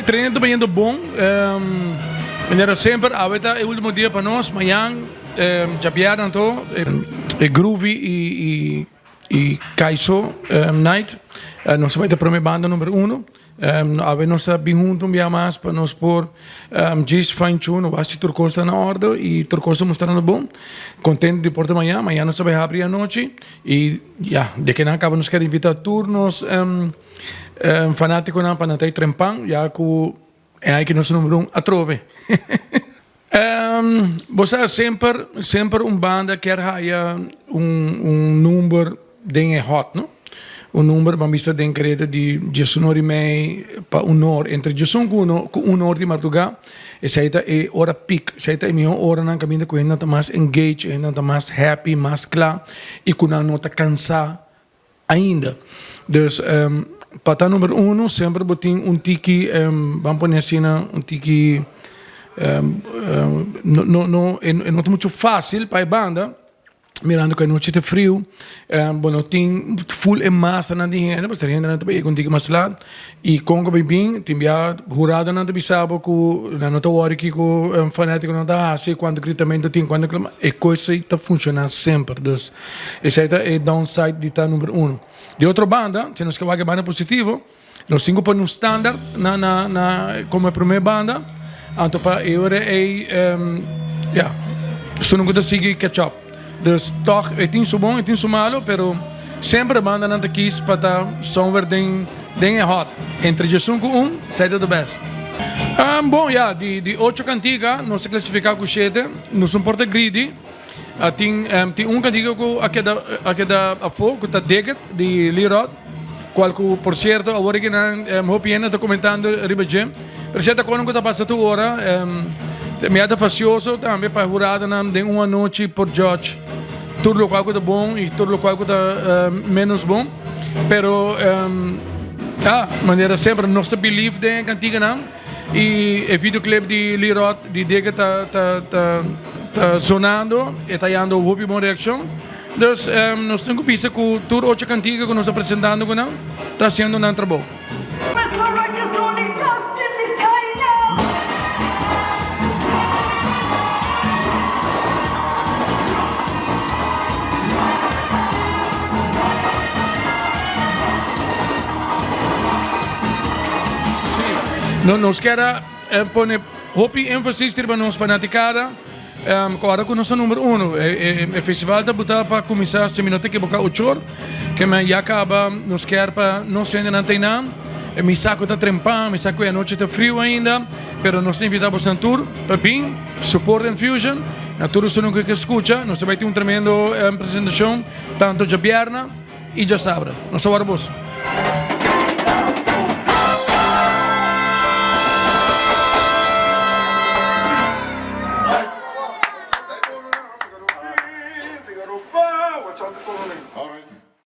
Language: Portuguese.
El treinamento está yendo bom. Maneira sempre, ahorita é o último dia para nós. Amanhã, já vieram todo. Groovy e Kaiso Night. Nós vamos ter a primeira banda número 1. Ave nós bem juntos um dia mais para nós pôr diz fine tune, eu acho que tudo está na ordem e tudo está mostrando bom. Contente de porta amanhã nós vamos abrir a noite e de que não acaba nos quer invitar turnos fanático não para não ter trempão, já que é aí que nós número 1 a trove. Você sempre banda quer haya número de hot, não? Número para missa de crede de sonori mei para hora entre Jason com hora de madrugada e saída é hora peak saída é minha hora na caminho com ainda mais engage ainda mais happy mais claro e com não tá cansado ainda dus para número 1 sempre botin tiki vamos pôr assim tiki não é muito fácil para a banda mirando que a noite está frio, tem full em massa na dinheiro, mas tem gente também com diga mais lado e com o bem tem já jurado na bisabo com na nota hora que com fanático não está assim quando gritamento tem quando é coisa está funcionando sempre, dus esse é downside de tá número 1. De outra banda, se nós que vai banda positivo, nós cinco por um standard na como a primeira banda, anto para eu se não gosta seguir catch up. Dus toch, het is zo bom, het is zo malo, pero sempre a banda não quis para somewhere den hot. Entre Jesus com sai do best. Bom, de 8 cantigas, nós classificamos com 7, não se importa greedy. Tem cantiga com aquela a fogo, que está Deget, de Lirot, qual que, por certo, agora que não, Hopiena está comentando, Ribagem, por certo, quando está passando hora, me é facioso também para jurada de uma noite por George. Tudo lo qual está bom e tudo lo qual está menos bom, pero maneira sempre não se believe de cantiga não e o videoclip de Lirot de Dega tá sonando e tá dando uma boa reação. Dus nós temos que pensar que tudo outra cantiga que nós apresentando com não está sendo um trabalho. Nós queremos pôr ênfase para nós fanaticada, agora com o nosso número 1. O festival está botado para começar a minutos que boca 8 horas, que já acaba, nós queremos para não ser na antena. Mi saco está trempando, mi saco a noite está frio ainda, mas nós invitamos a tour para vir, support Infusion, a todos os que escutam, nós vai ter tremendo apresentação, tanto já viernes e já sábado. Nós estamos